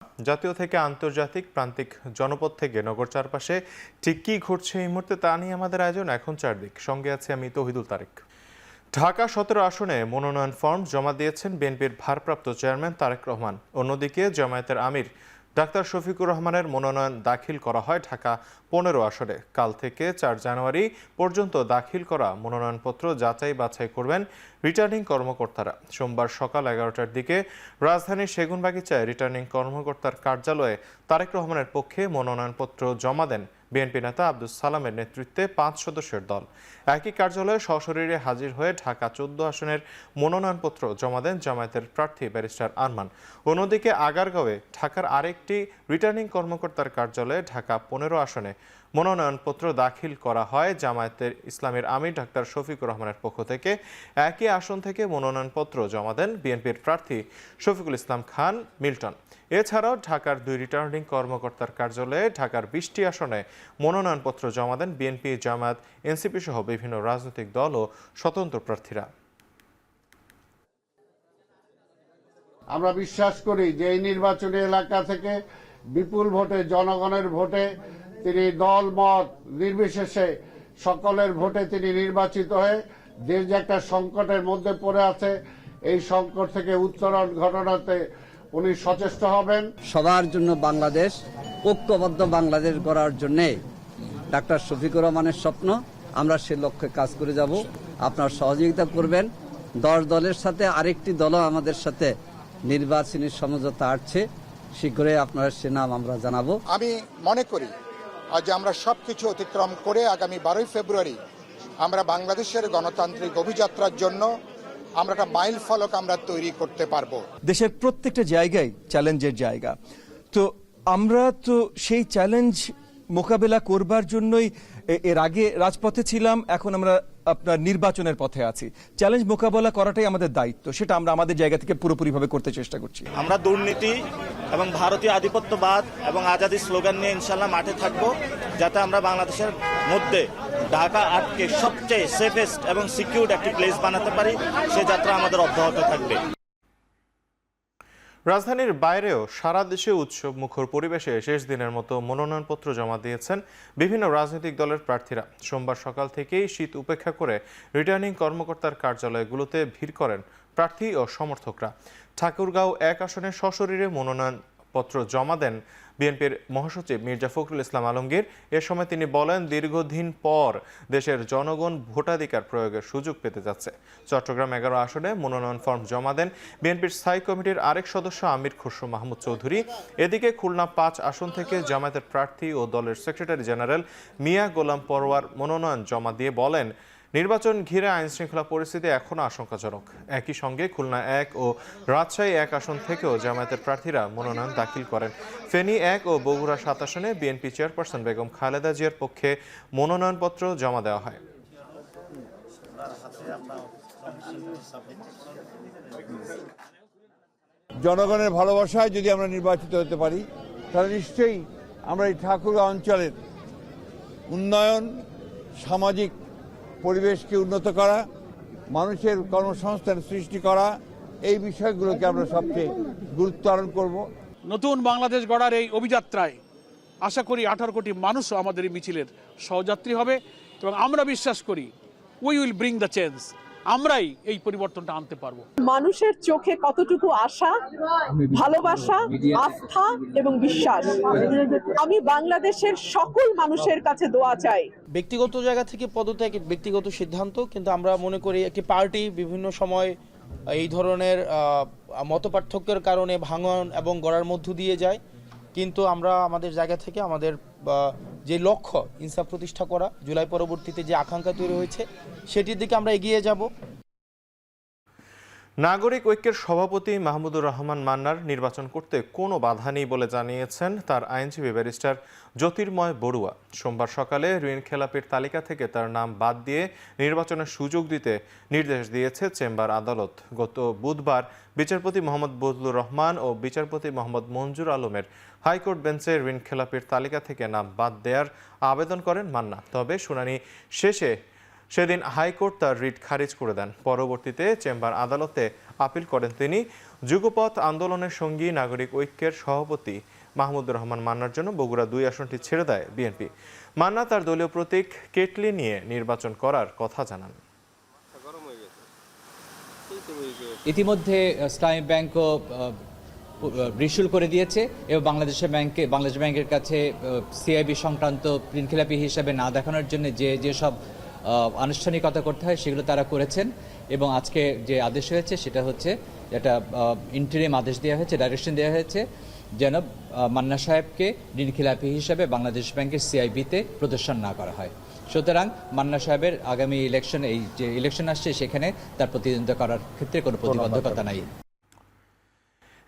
জাতীয় থেকে আন্তর্জাতিক প্রান্তিক জনপদ থেকে নগর চারপাশে ঠিক কী ঘটছে এই মুহূর্তে তা নিয়ে আমাদের আয়োজন এখন চারদিক। সঙ্গে আছে আমি তৌহিদুল তারেক। ঢাকা ১৭ আসনে মনোনয়ন ফর্ম জমা দিয়েছেন বিএনপির ভারপ্রাপ্ত চেয়ারম্যান তারেক রহমান। অন্যদিকে জামায়াতের আমির ডাক্তার শফিকুর রহমানের মনোনয়ন দাখিল করা হয় ঢাকা ১৫ আসনে। কাল থেকে ৪ জানুয়ারি পর্যন্ত দাখিল করা মনোনয়নপত্র যাচাই বাছাই করবেন রিটার্নিং কর্মকর্তারা। সোমবার সকাল ১১টার দিকে রাজধানীর সেগুনবাগিচায় রিটার্নিং কর্মকর্তার কার্যালয়ে তারেক রহমানের পক্ষে মনোনয়নপত্র জমা দেন বিএনপি নেতা আব্দুস সালামের নেতৃত্বে ৫ সদস্যের দল। একই কার্যালয়ে সশরীরে হাজির হয়ে ঢাকা ১৪ আসনের মনোনয়নপত্র জমা দেন জামায়াতের প্রার্থী ব্যারিস্টার আরমান। অন্যদিকে আগারগাঁওয়ে ঢাকার আরেকটি রিটার্নিং কর্মকর্তার কার্যালয়ে ঢাকা ১৫ আসনে মনোনয়নপত্র দাখিল করা হয় জামায়াতের ইসলামের আমির ডাক্তার শফিকুর রহমানের পক্ষ থেকে। একই আসন থেকে মনোনয়নপত্র জমা দেন বিএনপির প্রার্থী শফিকুল ইসলাম খান মিল্টন। এছাড়াও ঢাকার ২ রিটার্নিং কর্মকর্তার কার্যালয়ে ঢাকার ২০টি আসনে মনোনয়নপত্র জমা দেন বিএনপি, জামায়াত, এনসিপি সহ বিভিন্ন রাজনৈতিক দল ও স্বতন্ত্র প্রার্থীরা। আমরা বিশ্বাস করি যে এই নির্বাচনী এলাকা থেকে বিপুল ভোটে, জনগণের ভোটে তিনি দল মত নির্বিশেষে সকলের ভোটে তিনি নির্বাচিত হয়ে দেশ যে একটা সংকটের মধ্যে পড়ে আছে এই সংকট থেকে উত্তরণ ঘটনাতে উনি সচেষ্ট হবেন। সবার জন্য বাংলাদেশ, ঐক্যবদ্ধ বাংলাদেশ গড়ার জন্য ডাক্তার শফিকুর রহমানের স্বপ্ন, আমরা সে লক্ষ্যে কাজ করে যাব। আপনার সহযোগিতা করবেন। 10 দলের সাথে আরেকটি দলও আমাদের সাথে নির্বাচনী সমঝোতা আসছে, শীঘ্রই আপনার সে নাম আমরা জানাবো। আমি মনে করি আজ আমরা সবকিছু অতিক্রম করে আগামী 12ই ফেব্রুয়ারি আমরা বাংলাদেশের গণতান্ত্রিক অভিযাত্রার জন্য আমরা একটা মাইল ফলক আমরা তৈরি করতে পারবো। দেশের প্রত্যেকটা জায়গায় চ্যালেঞ্জের জায়গা, তো আমরা তো সেই চ্যালেঞ্জ মোকাবেলা করবার জন্যই এর আগে রাজপথে ছিলাম, এখন আমরা আপনার নির্বাচনের পথে আছি। চ্যালেঞ্জ মোকাবেলা করাটাই আমাদের দায়িত্ব, সেটা আমরা আমাদের জায়গা থেকে পুরোপুরিভাবে করতে চেষ্টা করছি। আমরা দুর্নীতি এবং ভারতীয় আধিপত্যবাদ এবং আজাদি স্লোগান নিয়ে ইনশাল্লাহ মাঠে থাকব, যাতে আমরা বাংলাদেশের মধ্যে ঢাকা আটকে সবচেয়ে সেফেস্ট এবং সিকিউর একটি প্লেস বানাতে পারি। সে যাত্রা আমাদের অব্যাহত থাকবে। রাজধানীর বাইরেও সারা দেশে উৎসব মুখর পরিবেশে শেষ দিনের মতো মনোনয়নপত্র জমা দিয়েছেন বিভিন্ন রাজনৈতিক দলের প্রার্থীরা। সোমবার সকাল থেকেই শীত উপেক্ষা করে রিটার্নিং কর্মকর্তার কার্যালয়গুলোতে ভিড় করেন প্রার্থী ও সমর্থকরা। ঠাকুরগাঁও ১ আসনে সশরীরে মনোনয়নপত্র জমা দেন বিএনপির মহাসচিব মির্জা ফখরুল ইসলাম আলমগীর। এ সময় তিনি বলেন, দীর্ঘদিন পর দেশের জনগণ ভোটাধিকার প্রয়োগের সুযোগ পেতে যাচ্ছে। চট্টগ্রাম ১১ আসনে মনোনয়ন ফর্ম জমা দেন বিএনপির স্থায়ী কমিটির আরেক সদস্য আমির খসরু মাহমুদ চৌধুরী। এদিকে খুলনা ৫ আসন থেকে জামায়াতের প্রার্থী ও দলের সেক্রেটারি জেনারেল মিয়া গোলাম পরোয়ার মনোনয়ন জমা দিয়ে বলেন, নির্বাচন ঘিরে আইনশৃঙ্খলা পরিস্থিতি এখনও আশঙ্কাজনক। একই সঙ্গে খুলনা ১ ও রাজশাহী ১ আসন থেকেও জামায়াতের প্রার্থীরা মনোনয়ন দাখিল করেন। ফেনী ১ ও বগুড়া ৭ আসনে বিএনপি চেয়ারপারসন বেগম খালেদা জিয়ার পক্ষে মনোনয়নপত্র জমা দেওয়া হয়। জনগণের ভালোবাসায় যদি আমরা নির্বাচিত হতে পারি, তাহলে নিশ্চয়ই আমরা এই ঠাকুরগাঁও অঞ্চলের উন্নয়ন, সামাজিক পরিবেশকে উন্নত করা, মানুষের কর্মসংস্থান সৃষ্টি করা, এই বিষয়গুলোকে আমরা সবচেয়ে গুরুত্ব আরোপ করব। নতুন বাংলাদেশ গড়ার এই অভিযাত্রায় আশা করি 18 কোটি মানুষও আমাদের এই মিছিলের সহযাত্রী হবে এবং আমরা বিশ্বাস করি we will bring the change. আমরাই এই পরিবর্তনটা আনতে পারবো। মানুষের চোখে কতটুকু আশা, ভালোবাসা, আস্থা এবং বিশ্বাস। আমি বাংলাদেশের সকল মানুষের কাছে দোয়া চাই। ব্যক্তিগত জায়গা থেকে পদত্যাগ ব্যক্তিগত সিদ্ধান্ত, কিন্তু আমরা মনে করি একটি পার্টি বিভিন্ন সময় এই ধরনের মতপার্থক্যের কারণে ভাঙন এবং গড়ার মধ্য দিয়ে যায়, কিন্তু আমরা আমাদের জায়গা থেকে আমাদের যে লক্ষ্য ইনসাফ প্রতিষ্ঠা করা, জুলাই পরবর্তীতে যে আকাঙ্ক্ষা তৈরি হয়েছে সেটির দিকে আমরা এগিয়ে যাব। নাগরিক ঐক্যের সভাপতি মাহমুদুর রহমান মান্নার নির্বাচন করতে কোনো বাধা নেই বলে জানিয়েছেন তার আইনজীবী ব্যারিস্টার জ্যোতির্ময় বড়ুয়া। সোমবার সকালে ঋণ খেলাপির তালিকা থেকে তার নাম বাদ দিয়ে নির্বাচনের সুযোগ দিতে নির্দেশ দিয়েছে চেম্বার আদালত। গত বুধবার বিচারপতি মোহাম্মদ বজলুর রহমান ও বিচারপতি মোহাম্মদ মঞ্জুর আলমের হাইকোর্ট বেঞ্চে ঋণ খেলাপির তালিকা থেকে নাম বাদ দেওয়ার আবেদন করেন মান্না। তবে শুনানি শেষে সেদিন হাইকোর্ট তার রিট খারিজ করে দেন। পরবর্তীতে চেম্বার আদালতে আপিল করেন তিনি। যুগপথ আন্দোলনের সঙ্গী নাগরিক ঐক্যের সভাপতি মাহমুদুর রহমান মান্নার জন্য বগুড়া 2 আসনটি ছেড়ে দেয় বিএনপি। মান্না তার দলীয় প্রতীক কেটলি নিয়ে নির্বাচন করার কথা জানান। ইতিমধ্যে ইসলামী ব্যাংকও রিশুল করে দিয়েছে এবং বাংলাদেশ ব্যাংকের কাছে সিআইবি সংক্রান্ত ঋণখেলাপি হিসাবে না দেখানোর জন্য যেসব আনুষ্ঠানিকতা করতে হয় সেগুলো তারা করেছেন। এবং আজকে যে আদেশ হয়েছে সেটা হচ্ছে একটা ইন্টারিম আদেশ দেওয়া হয়েছে, ডাইরেকশন দেওয়া হয়েছে যেন মান্না সাহেবকে ঋণখেলাপি হিসাবে বাংলাদেশ ব্যাংকের সিআইবিতে প্রদর্শন না করা হয়। সুতরাং মান্না সাহেবের আগামী ইলেকশন, এই যে ইলেকশন আসছে সেখানে তার প্রতিদ্বন্দ্বিতা করার ক্ষেত্রে কোনো প্রতিবদ্ধকতা নাই।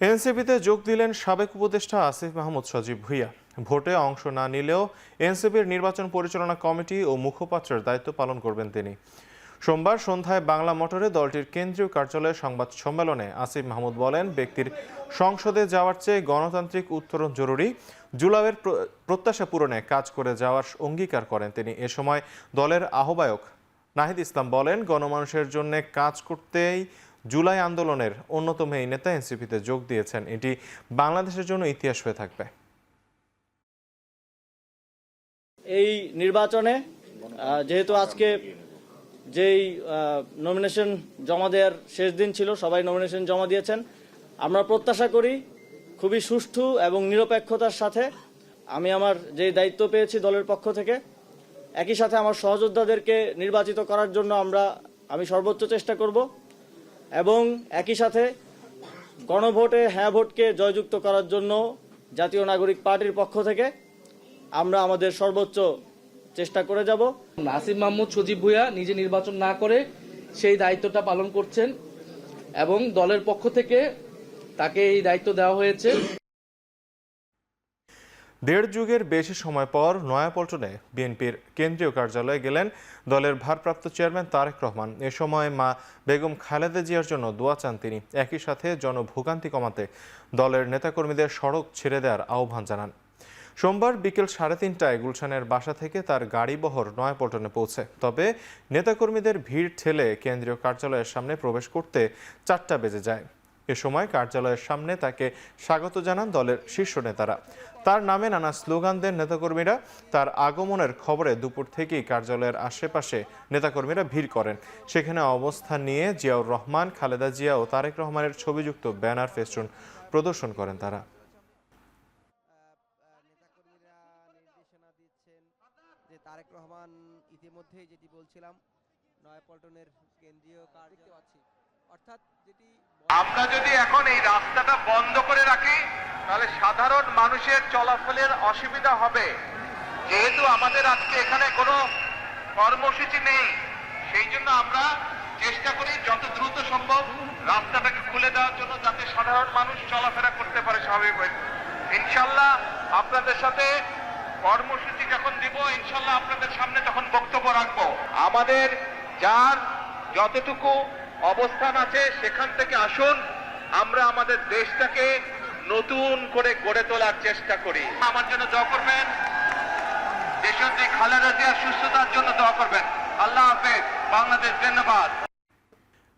এনসিপিতে যোগ দিলেন সাবেক উপদেষ্টা আসিফ মাহমুদ সজীব ভুঁইয়া। ভোটে অংশ না নিলেও এনসিপির নির্বাচন পরিচালনা কমিটি ও মুখপাত্রের দায়িত্ব পালন করবেন তিনি। সোমবার সন্ধ্যায় বাংলা মোটরে দলটির কেন্দ্রীয় কার্যালয়ে সংবাদ সম্মেলনে আসিফ মাহমুদ বলেন, ব্যক্তির সংসদে যাওয়ার চেয়ে গণতান্ত্রিক উত্তরণ জরুরি। জুলাইয়ের প্রত্যাশা পূরণে কাজ করে যাওয়ার অঙ্গীকার করেন তিনি। এ সময় দলের আহ্বায়ক নাহিদ ইসলাম বলেন, গণমানুষের জন্য কাজ করতেই জুলাই আন্দোলনের অন্যতম এই নেতা এনসিপিতে যোগ দিয়েছেন। এটি বাংলাদেশের জন্য ইতিহাস হয়ে থাকবে। এই নির্বাচনে যেহেতু আজকে যেই নমিনেশন জমা দেওয়ার শেষ দিন ছিল, সবাই নমিনেশন জমা দিয়েছেন। আমরা প্রত্যাশা করি খুবই সুষ্ঠু এবং নিরপেক্ষতার সাথে আমি আমার যে দায়িত্ব পেয়েছি দলের পক্ষ থেকে, একই সাথে আমার সহযোদ্ধাদেরকে নির্বাচিত করার জন্য আমি সর্বোচ্চ চেষ্টা করব এবং একই সাথে গণভোটে হ্যাঁ ভোটকে জয়যুক্ত করার জন্য জাতীয় নাগরিক পার্টির পক্ষ থেকে আমরা আমাদের সর্বোচ্চ চেষ্টা করে যাব। আসিফ মাহমুদ সজীব ভুঁইয়া নিজে নির্বাচন না করে সেই দায়িত্বটা পালন করছেন এবং দলের পক্ষ থেকে তাকে এই দায়িত্ব দেওয়া হয়েছে। 1.5 যুগের বেশি সময় পর নয়াপল্টনে বিএনপির কেন্দ্রীয় কার্যালয়ে গেলেন দলের ভারপ্রাপ্ত চেয়ারম্যান তারেক রহমান। এ সময় মা বেগম খালেদা জিয়ার জন্য দোয়া চান তিনি। একই সাথে জনভোগান্তি কমাতে দলের নেতাকর্মীদের সড়ক ছেড়ে দেওয়ার আহ্বান জানান। সোমবার বিকেল 3:30টায় গুলশানের বাসা থেকে তার গাড়িবহর নয়াপল্টনে পৌঁছে। তবে নেতাকর্মীদের ভিড় ঠেলে কেন্দ্রীয় কার্যালয়ের সামনে প্রবেশ করতে 4টা বেজে যায়। এ সময় কার্যালয়ের সামনে তাকে স্বাগত জানান দলের শীর্ষ নেতারা। তার নামে নানা স্লোগান দেন নেতাকর্মীরা। তার আগমনের খবরে দুপুর থেকেই কার্যালয়ের আশেপাশে নেতাকর্মীরা ভিড় করেন। সেখানে অবস্থান নিয়ে জিয়াউর রহমান, খালেদা জিয়া ও তারেক রহমানের ছবিযুক্ত ব্যানার ফেস্টুন প্রদর্শন করেন তারা। তারেক রহমান ইতিমধ্যেই যেটি বলছিলাম নয়াপল্টনের কেন্দ্রীয় কার্যালয় আছে, অর্থাৎ যেটি আমরা যদি এখন এই রাস্তাটা বন্ধ করে রাখি তাহলে সাধারণ মানুষের চলাফেরার অসুবিধা হবে। যেহেতু আমাদের আজকে এখানে কোনো কর্মসূচি নেই, সেই জন্য আমরা চেষ্টা করি যত দ্রুত সম্ভব রাস্তাটাকে খুলে দেওয়ার জন্য, যাতে সাধারণ মানুষ চলাফেরা করতে পারে স্বাভাবিকভাবে। ইনশাল্লাহ আপনাদের সাথে কর্মসূচি যখন দিব, ইনশাল্লাহ আপনাদের সামনে তখন বক্তব্য রাখবো। আমাদের যার যতটুকু অবস্থান আছে সেখান থেকে আসুন, আমরা আমাদের দেশটাকে নতুন করে গড়ে তোলার চেষ্টা করি। আমার জন্য দোয়া করবেন, দেশনেত্রী খালেদা জিয়ার সুস্থতার জন্য দোয়া করবেন। আল্লাহ হাফেজ, বাংলাদেশ জিন্দাবাদ।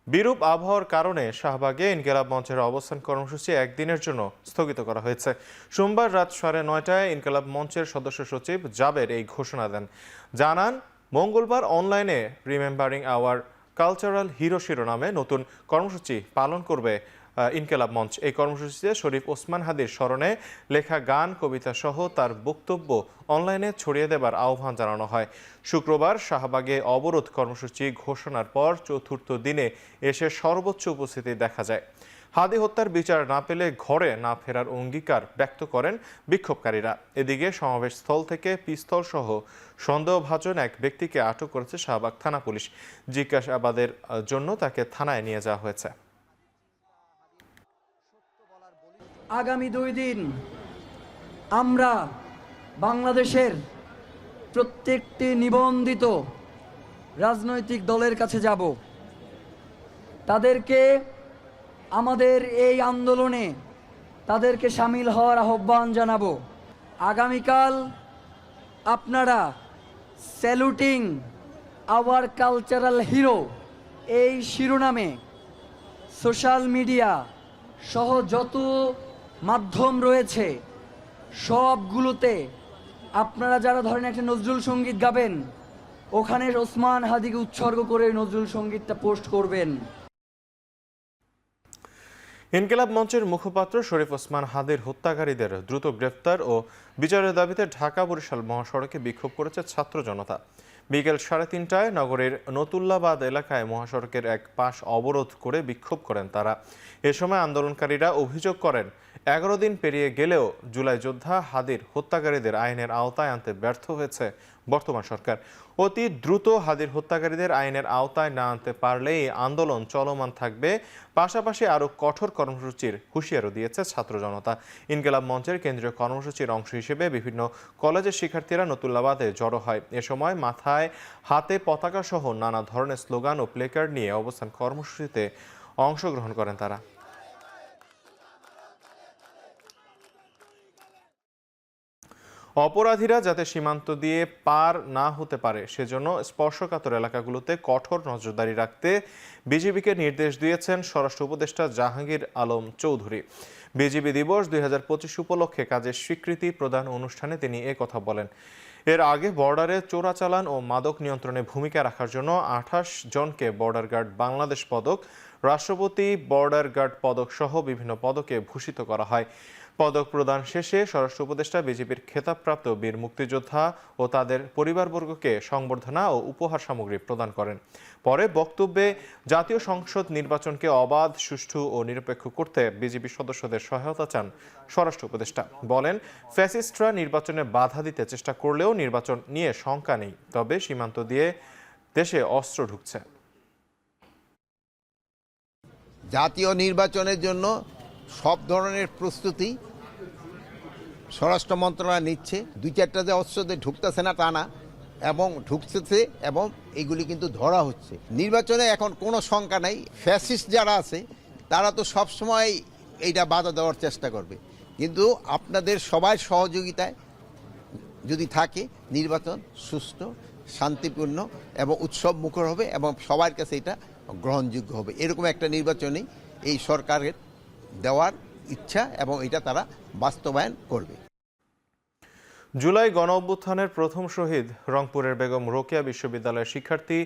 বিরূপ আবহাওয়ার কারণে শাহবাগে ইনকিলাব মঞ্চের অবস্থান কর্মসূচি একদিনের জন্য স্থগিত করা হয়েছে। সোমবার রাত 9:30টায় ইনকিলাব মঞ্চের সদস্য সচিব জাবের এই ঘোষণা দেন। জানান, মঙ্গলবার অনলাইনে রিমেম্বারিং আওয়ার কালচারাল হিরো শিরোনামে নতুন কর্মসূচি পালন করবে ইনকিলাব মঞ্চ। এই কর্মসূচিতে শরীফ ওসমান হাদির স্মরণে লেখা গান, কবিতা সহ তার বক্তব্য অনলাইনে ছড়িয়ে দেবার আহ্বান জানানো হয়। শুক্রবার শাহবাগে অবরোধ কর্মসূচি ঘোষণার পর চতুর্থ দিনে এসে সর্বোচ্চ উপস্থিতি দেখা যায়। হাদি হত্যার বিচার না পেলে ঘরে না ফেরার অঙ্গীকার ব্যক্ত করেন বিক্ষোভকারীরা। এদিকে সমাবেশস্থল থেকে পিস্তল সহ সন্দেহভাজন এক ব্যক্তিকে আটক করেছে শাহবাগ থানা পুলিশ। জিজ্ঞাসাবাদের জন্য তাকে থানায় নিয়ে যাওয়া হয়েছে। আগামী 2 দিন আমরা বাংলাদেশের প্রত্যেকটি নিবন্ধিত রাজনৈতিক দলের কাছে যাব, তাদেরকে আমাদের এই আন্দোলনে তাদেরকে সামিল হওয়ার আহ্বান জানাবো। আগামীকাল আপনারা স্যালুটিং আওয়ার কালচারাল হিরো এই শিরোনামে সোশ্যাল মিডিয়া সহ যত মাধ্যম রয়েছে সবগুলোতে আপনারা যারা ধরেন একটা নজরুল সঙ্গীত গাবেন, ওখানে ওসমান হাদিকে উৎসর্গ করে নজরুল সঙ্গীতটা পোস্ট করবেন। ইনকিলাব মঞ্চের মুখপাত্র শরীফ ওসমান হাদির হত্যাকারীদের দ্রুত গ্রেফতার ও বিচারের দাবিতে ঢাকা বরিশাল মহাসড়কে বিক্ষোভ করেছে ছাত্র জনতা। বিকেল 3:30টায় নগরের নতুল্লাবাদ এলাকায় মহাসড়কের এক পাশ অবরোধ করে বিক্ষোভ করেন তারা। এ সময় আন্দোলনকারীরা অভিযোগ করেন 11 দিন পেরিয়ে গেলেও জুলাই যোদ্ধা হাদির হত্যাকারীদের আইনের আওতায় আনতে ব্যর্থ হয়েছে বর্তমান সরকার। অতি দ্রুত হাদির হত্যাকারীদের আইনের আওতায় না আনতে পারলেই আন্দোলন চলমান থাকবে, পাশাপাশি আরও কঠোর কর্মসূচির হুঁশিয়ারও দিয়েছে ছাত্র জনতা। ইনকিলাব মঞ্চের কেন্দ্রীয় কর্মসূচির অংশ হিসেবে বিভিন্ন কলেজের শিক্ষার্থীরা নতুল্লাবাদে জড়ো হয়। এ সময় মাথায় হাতে পতাকা সহ নানা ধরনের স্লোগান ও প্লেকার্ড নিয়ে অবস্থান কর্মসূচিতে অংশগ্রহণ করেন তারা। অপরাধীরা যাতে সীমান্ত দিয়ে পার না হতে পারে সেজন্য স্পর্শকাতর এলাকাগুলোতে কঠোর নজরদারি রাখতে বিজিবিকে নির্দেশ দিয়েছেন স্বরাষ্ট্র উপদেষ্টা জাহাঙ্গীর আলম চৌধুরী। বিজিবি দিবস 2025 উপলক্ষে কাজের স্বীকৃতি প্রদান অনুষ্ঠানে তিনি কথা বলেন। এর আগে বর্ডারে চোরাচালান ও মাদক নিয়ন্ত্রণে ভূমিকা রাখার জন্য 28 জনকে বর্ডার গার্ড বাংলাদেশ পদক, রাষ্ট্রপতি বর্ডার গার্ড পদক সহ বিভিন্ন পদকে ভূষিত করা হয়। পদক প্রদান শেষে স্বরাষ্ট্র উপদেষ্টা বিজেপির খেতাবপ্রাপ্ত বীর মুক্তিযোদ্ধা ও তাদের পরিবারবর্গকে সংবর্ধনা ও উপহার সামগ্রী প্রদান করেন। পরে বক্তব্যে জাতীয় সংসদ নির্বাচনকে অবাধ, সুষ্ঠু ও নিরপেক্ষ করতে বিজেপি সদস্যদের সহায়তা চান স্বরাষ্ট্র উপদেষ্টা। বলেন, ফ্যাসিস্টরা নির্বাচনে বাধা দিতে চেষ্টা করলেও নির্বাচন নিয়ে শঙ্কা নেই, তবে সীমান্ত দিয়ে দেশে অস্ত্র ঢুকছে। জাতীয় নির্বাচনের জন্য সব ধরনের প্রস্তুতি স্বরাষ্ট্র মন্ত্রণালয় নিচ্ছে। 2-4টা যে অস্ত্রতে ঢুকতেছে না তা না, এবং ঢুকতেছে এবং এগুলি কিন্তু ধরা হচ্ছে। নির্বাচনে এখন কোনো শঙ্কা নাই। ফ্যাসিস্ট যারা আছে তারা তো সবসময় এইটা বাধা দেওয়ার চেষ্টা করবে, কিন্তু আপনাদের সবার সহযোগিতায় যদি থাকে নির্বাচন সুষ্ঠু, শান্তিপূর্ণ এবং উৎসব মুখর হবে এবং সবার কাছে এটা গ্রহণযোগ্য হবে। এরকম একটা নির্বাচনই এই সরকারের দেওয়ার ইচ্ছা এবং এটা তারা বাস্তবায়ন করবে। জুলাই গণ অভ্যুত্থানের প্রথম শহীদ রংপুরের বেগম রোকেয়া বিশ্ববিদ্যালয়ের শিক্ষার্থী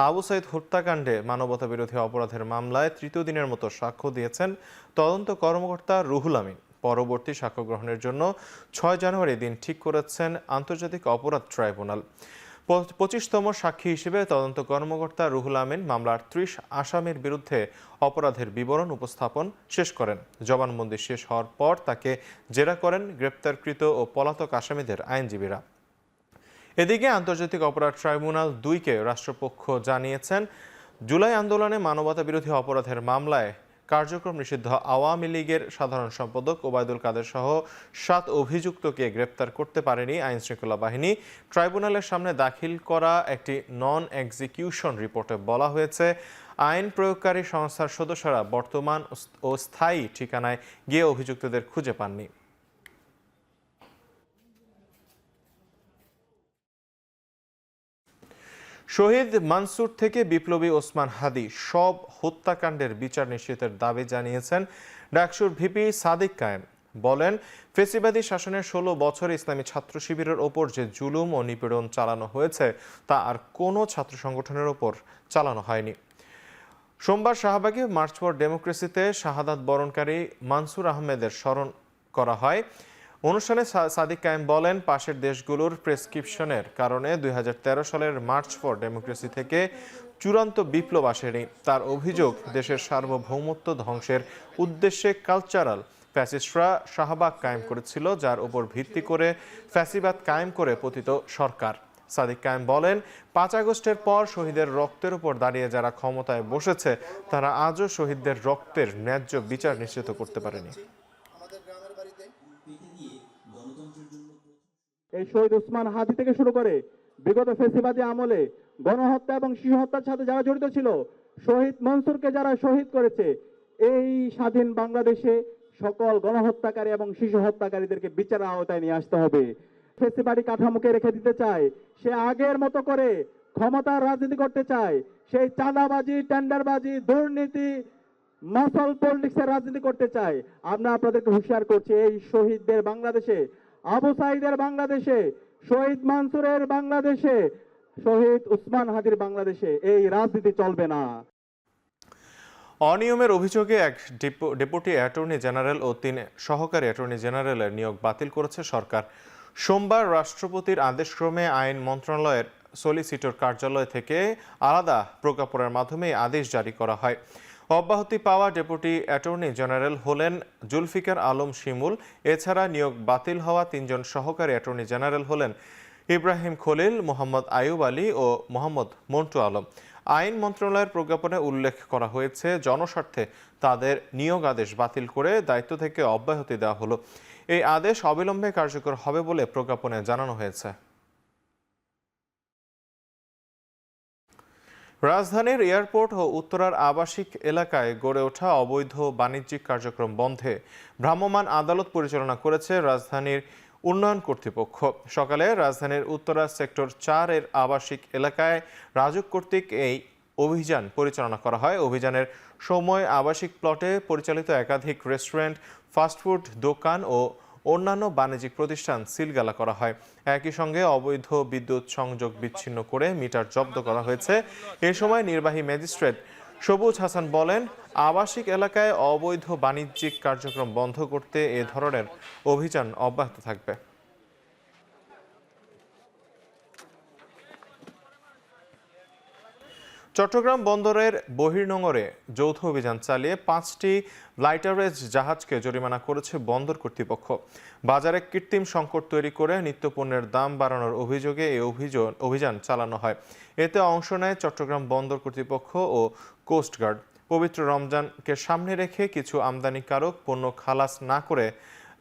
আবু সাইদ হত্যাকাণ্ডে মানবতাবিরোধী অপরাধের মামলায় তৃতীয় দিনের মতো সাক্ষ্য দিয়েছেন তদন্ত কর্মকর্তা রুহুল আমিন। পরবর্তী সাক্ষ্য গ্রহণের জন্য 6 জানুয়ারি দিন ঠিক করেছেন আন্তর্জাতিক অপরাধ ট্রাইব্যুনাল। 25তম সাক্ষী হিসেবে তদন্ত কর্মকর্তা রুহুল আমিন মামলার 30 আসামির বিরুদ্ধে অপরাধের বিবরণ উপস্থাপন শেষ করেন। জবানবন্দি শেষ হওয়ার পর তাকে জেরা করেন গ্রেপ্তারকৃত ও পলাতক আসামিদের আইনজীবীরা। এদিকে আন্তর্জাতিক অপরাধ ট্রাইব্যুনাল 2কে রাষ্ট্রপক্ষ জানিয়েছেন, জুলাই আন্দোলনে মানবতাবিরোধী অপরাধের মামলায় কার্যক্রম নিষিদ্ধ আওয়ামী লীগের সাধারণ সম্পাদক ওবায়দুল কাদের সহ 7 অভিযুক্তকে গ্রেপ্তার করতে পারেনি আইনশৃঙ্খলা বাহিনী। ট্রাইব্যুনালের সামনে দাখিল করা একটি নন এক্সিকিউশন রিপোর্টে বলা হয়েছে, আইন প্রয়োগকারী সংস্থার সদস্যরা বর্তমান ও স্থায়ী ঠিকানায় গিয়ে অভিযুক্তদের খুঁজে পাননি। শহীদ মানসুর থেকে বিপ্লবী ওসমান হাদি সব হত্যাকাণ্ডের বিচার নিশ্চিতের দাবি জানিয়েছেন ডাকসুর ভিপি সাদিক কায়েম। বলেন, ফেসিবাদী শাসনের 16 বছরে ইসলামী ছাত্র শিবিরের ওপর যে জুলুম ও নিপীড়ন চালানো হয়েছে তা আর কোনো ছাত্র সংগঠনের ওপর চালানো হয়নি। সোমবার শাহবাগে মার্চ ফর ডেমোক্রেসিতে শাহাদাত বরণকারী মানসুর আহমেদের স্মরণ করা হয়। অনুষ্ঠানে সাদিক কায়েম বলেন, পাশের দেশগুলোর প্রেসক্রিপশনের কারণে 2013 সালের মার্চ ফর ডেমোক্রেসি থেকে চূড়ান্ত বিপ্লব আসেনি। তার অভিযোগ, দেশের সার্বভৌমত্ব ধ্বংসের উদ্দেশ্যে কালচারাল ফ্যাসিস্টরা শাহবাগ কায়েম করেছিল, যার উপর ভিত্তি করে ফ্যাসিবাদ কায়েম করে পতিত সরকার। সাদিক কায়েম বলেন, 5 আগস্টের পর শহীদের রক্তের উপর দাঁড়িয়ে যারা ক্ষমতায় বসেছে তারা আজও শহীদদের রক্তের ন্যায্য বিচার নিশ্চিত করতে পারেনি। এই শহীদ ওসমান হাদি থেকে শুরু করে বিগত ফেসিবাদী আমলে গণহত্যা এবং শিশু হত্যার সাথে যারা জড়িত ছিল, শহীদ মনসুরকে যারা শহীদ করেছে, এই স্বাধীন বাংলাদেশে সকল গণহত্যাকারী এবং শিশু হত্যাকারীদেরকে বিচারের আওতায় নিয়ে আসতে হবে। ফেসিবাদী কাঠামোকে রেখে দিতে চায়, সে আগের মতো করে ক্ষমতার রাজনীতি করতে চায়, সেই চাঁদাবাজি, টেন্ডারবাজি, দুর্নীতি, মাসল পলিটিক্সের রাজনীতি করতে চায়। আমরা আপনাদেরকে হুঁশিয়ার করছি, এই শহীদদের বাংলাদেশে, আবু সাঈদের বাংলাদেশে, শহীদ মানসুরের বাংলাদেশে, শহীদ উসমান হাদির বাংলাদেশে এই রাজনীতি চলবে না। অনিয়মের অভিযোগে এক ডেপুটি অ্যাটর্নি জেনারেল ও 3 সহকারী অ্যাটর্নি জেনারেলের নিয়োগ বাতিল করেছে সরকার। সোমবার রাষ্ট্রপতির আদেশক্রমে আইন মন্ত্রণালয়ের সলিসিটর কার্যালয় থেকে আলাদা প্রজ্ঞাপনের মাধ্যমে আদেশ জারি করা হয়। অব্যাহতি পাওয়া ডেপুটি অ্যাটর্নি জেনারেল হলেন জুলফিকার আলম শিমুল। এছাড়া নিয়োগ বাতিল হওয়া 3 জন সহকারী অ্যাটর্নি জেনারেল হলেন ইব্রাহিম খলিল, মোহাম্মদ আয়ুব আলী ও মোহাম্মদ মন্টু আলম। আইন মন্ত্রণালয়ের প্রজ্ঞাপনে উল্লেখ করা হয়েছে, জনস্বার্থে তাদের নিয়োগ আদেশ বাতিল করে দায়িত্ব থেকে অব্যাহতি দেওয়া হলো। এই আদেশ অবিলম্বে কার্যকর হবে বলে প্রজ্ঞাপনে জানানো হয়েছে। রাজধানীর এয়ারপোর্ট ও উত্তরার আবাসিক এলাকায় গড়ে ওঠা অবৈধ বাণিজ্যিক কার্যক্রম বন্ধে ভ্রাম্যমাণ আদালত পরিচালনা করেছে রাজধানীর উন্নয়ন কর্তৃপক্ষ। সকালে রাজধানীর উত্তরা সেক্টর 4 এর আবাসিক এলাকায় রাজউক কর্তৃক এই অভিযান পরিচালনা করা হয়। অভিযানের সময় আবাসিক প্লটে পরিচালিত একাধিক রেস্টুরেন্ট, ফাস্টফুড দোকান ও অন্যান্য বাণিজ্যিক প্রতিষ্ঠান সিলগালা করা হয়। একই সঙ্গে অবৈধ বিদ্যুৎ সংযোগ বিচ্ছিন্ন করে মিটার জব্দ করা হয়েছে। এ সময় নির্বাহী ম্যাজিস্ট্রেট সবুজ হাসান বলেন, আবাসিক এলাকায় অবৈধ বাণিজ্যিক কার্যক্রম বন্ধ করতে এ ধরনের অভিযান অব্যাহত থাকবে। চট্টগ্রাম বন্দরের বহির্নোঙরে যৌথ অভিযান চালিয়ে 5টি লাইটারেজ জাহাজকে জরিমানা করেছে বন্দর কর্তৃপক্ষ। বাজারে কৃত্রিম সংকট তৈরি করে নিত্যপণ্যের দাম বাড়ানোর অভিযোগে এই অভিযান চালানো হয়। এতে অংশ নেয় চট্টগ্রাম বন্দর কর্তৃপক্ষ ও কোস্টগার্ড। পবিত্র রমজানকে সামনে রেখে কিছু আমদানিকারক পণ্য খালাস না করে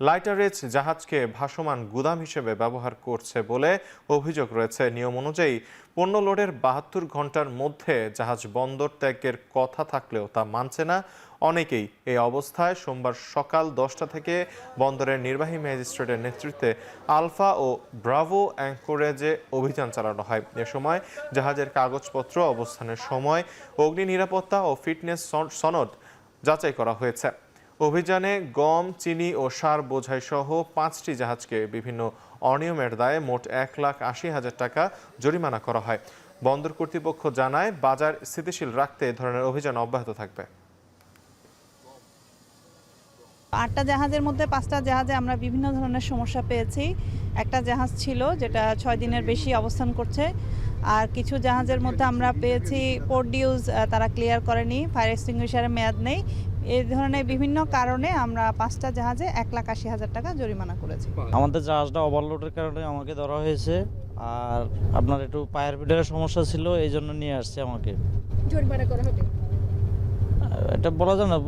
লাইটারেজ জাহাজকে ভাসমান গুদাম হিসেবে ব্যবহার করছে বলে অভিযোগ রয়েছে। নিয়ম অনুযায়ী পণ্য লোডের 72 ঘন্টার মধ্যে জাহাজ বন্দর ত্যাগের কথা থাকলেও তা মানছে না অনেকেই। এই অবস্থায় সোমবার সকাল 10টা থেকে বন্দরের নির্বাহী ম্যাজিস্ট্রেটের নেতৃত্বে আলফা ও ব্রাভো অ্যাঙ্করেজে অভিযান চালানো হয়। এ সময় জাহাজের কাগজপত্র, অবস্থানের সময়, অগ্নি নিরাপত্তা ও ফিটনেস সনদ যাচাই করা হয়েছে। অভিযানে গম, চিনি ও সার বোঝাই সহ 5টি জাহাজকে বিভিন্ন অনিয়মের দায়ে মোট 1,80,000 টাকা জরিমানা করা হয়। বন্দর কর্তৃপক্ষ জানায়, বাজার স্থিতিশীল রাখতে এ ধরনের অভিযান অব্যাহত থাকবে। 8টা জাহাজের মধ্যে 5টা জাহাজে আমরা বিভিন্ন ধরনের সমস্যা পেয়েছি। একটা জাহাজ ছিল যেটা 6 দিনের বেশি অবস্থান করছে, আর কিছু জাহাজের মধ্যে আমরা পেয়েছি পোর্ট ডিউজ তারা ক্লিয়ার করেনি, ফায়ার এক্সটিংগুইশারের মেয়াদ নেই। এই ধরনের বিভিন্ন কারণে আমরা 5টা জাহাজে 1,80,000 টাকা জরিমানা করেছি। আমাদের জাহাজটা ওভারলোডের কারণে আমাকে ধরা হয়েছে, আর আপনার একটু পায়ের পিঠের সমস্যা ছিল, এই জন্য নিয়ে আসছে আমাকে। জরিমানা করা হবে এটা বলা যায় না,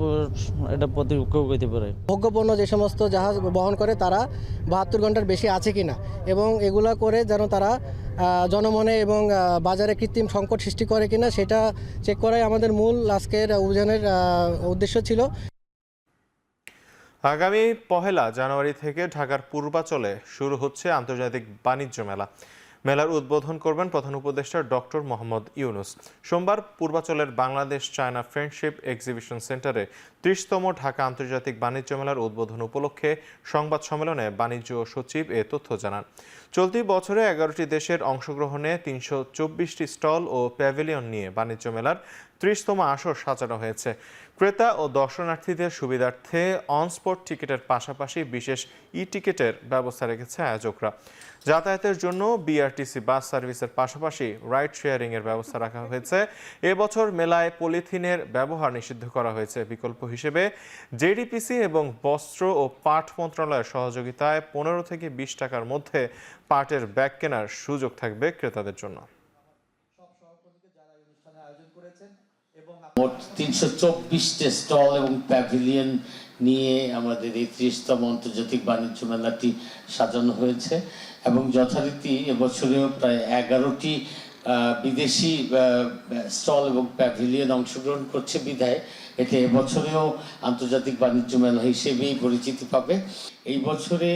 এটা প্রতিপক্ষ হইতে পারে। ভোগ্যপণ্য যে সমস্ত জাহাজ বহন করে তারা 72 ঘন্টার বেশি আছে কিনা, এবং এগুলা করে যেন তারা জনমনে এবং বাজারে কৃত্রিম সংকট সৃষ্টি করে কিনা সেটা চেক করাই আমাদের মূল আজকের অভিযানের উদ্দেশ্য ছিল। আগামী 1 জানুয়ারি থেকে ঢাকার পূর্বাচলে শুরু হচ্ছে আন্তর্জাতিক বাণিজ্য মেলা। মেলার উদ্বোধন করবেন প্রধান উপদেষ্টা ডক্টর মোহাম্মদ ইউনুস। সোমবার পূর্বাচলের বাংলাদেশ চায়না ফ্রেন্ডশিপ এক্সিবিশন সেন্টারে 30তম ঢাকা আন্তর্জাতিক বাণিজ্য মেলার উদ্বোধন উপলক্ষে সংবাদ সম্মেলনে বাণিজ্য সচিব এ তথ্য জানান। চলতি বছরে 11টি দেশের অংশগ্রহণে 324টি স্টল ও প্যাভিলিয়ন নিয়ে বাণিজ্য মেলার 30তম আসর সাজানো হয়েছে। ক্রেতা ও দর্শনার্থীদের সুবিধার্থে অনস্পট টিকিটের পাশাপাশি বিশেষ টিকিটের ব্যবস্থা রেখেছে আয়োজকরা। যাতায়াতের জন্য বিআরটিসি বাস সার্ভিসের পাশাপাশি রাইড শেয়ারিং এর ব্যবস্থা রাখা হয়েছে। এবছর মেলায় পলিথিনের ব্যবহার নিষিদ্ধ করা হয়েছে। বিকল্প হিসেবে জেডিপিসি এবং বস্ত্র ও পাট মন্ত্রণালয়ের সহযোগিতায় 15 থেকে 20 টাকার মধ্যে পাটের ব্যাগ কেনার সুযোগ থাকবে ক্রেতাদের জন্য। মোট 324টি স্টল এবং প্যাভিলিয়ন নিয়ে আমাদের এই 30তম আন্তর্জাতিক বাণিজ্য মেলাটি সাজানো হয়েছে, এবং যথারীতি এবছরেও প্রায় 11টি বিদেশি স্টল এবং প্যাভিলিয়ন অংশগ্রহণ করছে বিধায় এতে এবছরেও আন্তর্জাতিক বাণিজ্য মেলা হিসেবেই পরিচিতি পাবে। এই বছরে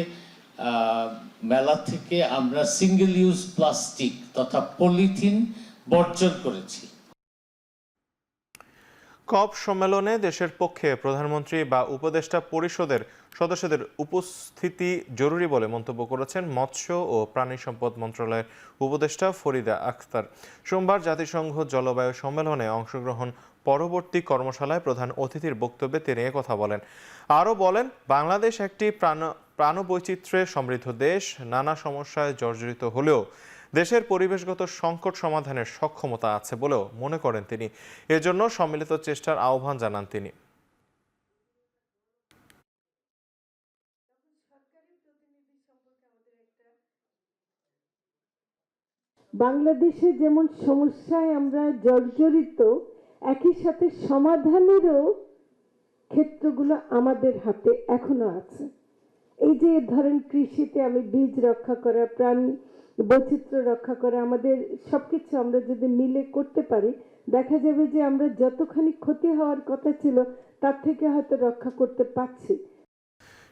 মেলা থেকে আমরা সিঙ্গেল ইউজ প্লাস্টিক তথা পলিথিন বর্জন করেছি। কপ সম্মেলনে দেশের পক্ষে প্রধানমন্ত্রী বা উপদেষ্টা পরিষদের সদস্যদের উপস্থিতি জরুরি বলে মন্তব্য করেছেন মৎস্য ও প্রাণী সম্পদ মন্ত্রণালয়ের উপদেষ্টা ফরিদা আখতার। সোমবার জাতিসংঘ জলবায়ু সম্মেলনে অংশগ্রহণ পরবর্তী কর্মশালায় প্রধান অতিথির বক্তব্যে তিনি কথা বলেন। আরও বলেন, বাংলাদেশ একটি প্রাণবৈচিত্র্যে সমৃদ্ধ দেশ, নানা সমস্যায় জর্জরিত হলেও দেশের পরিবেশগত সংকট সমাধানের সক্ষমতা আছে বলেও মনে করেন তিনি। এজন্য সম্মিলিত চেষ্টার আহ্বান জানান তিনি। বাংলাদেশে যেমন সমস্যায় আমরা জর্জরিত, একই সাথে সমাধানেরও ক্ষেত্রগুলো আমাদের হাতে এখনো আছে। এই যে ধরেন কৃষিতে আমি বীজ রক্ষা করা, প্রাণ বৈচিত্র্য রক্ষা করা, আমাদের সবকিছু আমরা যদি মিলে করতে পারি, দেখা যাবে যে আমরা যতখানি ক্ষতি হওয়ার কথা ছিল তার থেকে হয়তো রক্ষা করতে পারছি।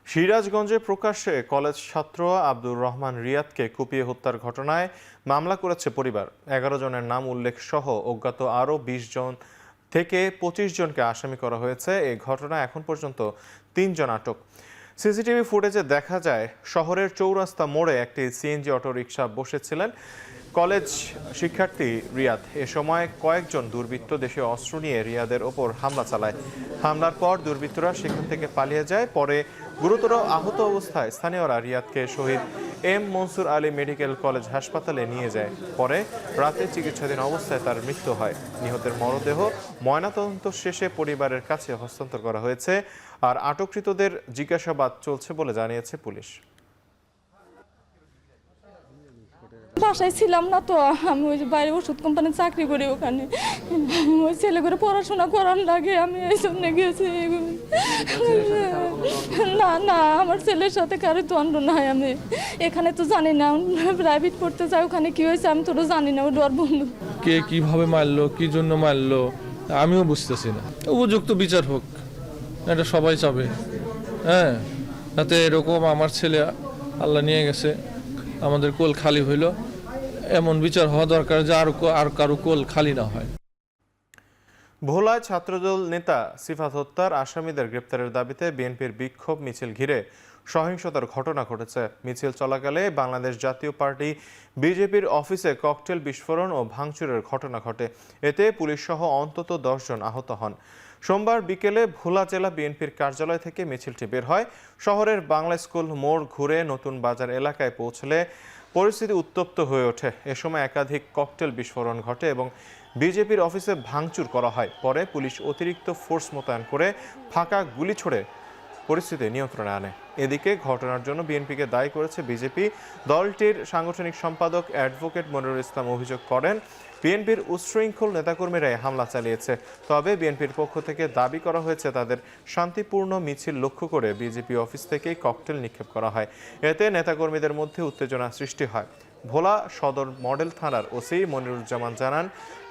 সিরাজগঞ্জে প্রকাশ্যে কলেজ ছাত্র আব্দুর রহমান রিয়াদকে কুপিয়ে হত্যার ঘটনায় মামলা করেছে পরিবার। 11 জনের নাম উল্লেখ সহ অজ্ঞাত আরও 20 জন থেকে 25 জনকে আসামি করা হয়েছে। এই ঘটনায় এখন পর্যন্ত 3 জন আটক। সিসিটিভি ফুটেজে দেখা যায় শহরের চৌরাস্তা মোড়ে একটি সিএনজি অটোরিকশা বসেছিলেন কলেজ শিক্ষার্থী রিয়াদ। এ সময় কয়েকজন দুর্বৃত্ত দেশীয় অস্ত্র নিয়ে রিয়াদের ওপর হামলা চালায়। হামলার পর দুর্বৃত্তরা সেখান থেকে পালিয়ে যায়। পরে গুরুতর আহত অবস্থায় স্থানীয়রা রিয়াদকে শহীদ এম মনসুর আলী মেডিকেল কলেজ হাসপাতালে নিয়ে যায়। পরে রাতে চিকিৎসাধীন অবস্থায় তার মৃত্যু হয়। নিহতের মরদেহ ময়নাতদন্ত শেষে পরিবারের কাছে হস্তান্তর করা হয়েছে। আর আটককৃতদের জিজ্ঞাসাবাদ চলছে বলে জানিয়েছে পুলিশ। বাসায় ছিলাম না তো, আমি ওই যে বাইরে ওষুধ কোম্পানির চাকরি করি, ওখানে ওই ছেলে করে পড়াশোনা করার লাগে আমি এই জন্য গেছি। না না, আমার ছেলের সাথে কারো দ্বন্দ্ব নাই। আমি এখানে তো জানি না, প্রাইভেট পড়তে যাই, ওখানে কি হয়েছে আমি তো জানি না। ও ডর বন্ধু কে কিভাবে মারলো, কি জন্য মারলো আমিও বুঝতেছি না। উপযুক্ত বিচার হোক, এটা সবাই চাবে। হ্যাঁ, যাতে এরকম আমার ছেলে আল্লাহ নিয়ে গেছে, আমাদের কোল খালি হইল, এমন বিচার হওয়া দরকার যে আর কারো কোল খালি না হয়। ভোলায় ছাত্রদল নেতা সিফাত হত্যার আসামিদের গ্রেপ্তারের দাবিতে বিএনপির বিক্ষোভ মিছিল ঘিরে সহিংসতার ঘটনা ঘটেছে। মিছিল চলাকালে বাংলাদেশ জাতীয় পার্টি বিজেপির অফিসে ককটেল বিস্ফোরণ ও ভাঙচুরের ঘটনা ঘটে। এতে পুলিশ সহ অন্তত 10 জন আহত হন। সোমবার বিকেলে ভোলা জেলা বিএনপির কার্যালয় থেকে মিছিলটি বের হয়। শহরের বাংলা স্কুল মোড় ঘুরে নতুন বাজার এলাকায় পৌঁছলে পরিস্থিতি উত্তপ্ত হয়ে ওঠে। এ সময় একাধিক ককটেল বিস্ফোরণ ঘটে এবং বিজেপির অফিসে ভাঙচুর করা হয়। পরে পুলিশ অতিরিক্ত ফোর্স মোতায়েন করে ফাঁকা গুলি ছুড়ে পরিস্থিতি নিয়ন্ত্রণে আনে। এদিকে ঘটনার জন্য বিএনপিকে দায়ী করেছে বিজেপি। দলটির সাংগঠনিক সম্পাদক অ্যাডভোকেট মনিরুল ইসলাম অভিযোগ করেন, বিএনপির উচ্ছৃঙ্খল নেতাকর্মীরাই হামলা চালিয়েছে। তবে বিএনপির পক্ষ থেকে দাবি করা হয়েছে তাদের শান্তিপূর্ণ মিছিল লক্ষ্য করে বিজেপি অফিস থেকেই ককটেল নিক্ষেপ করা হয়। এতে নেতাকর্মীদের মধ্যে উত্তেজনা সৃষ্টি হয়। ভোলা সদর মডেল থানার ওসি মনিরুজ্জামান জানান,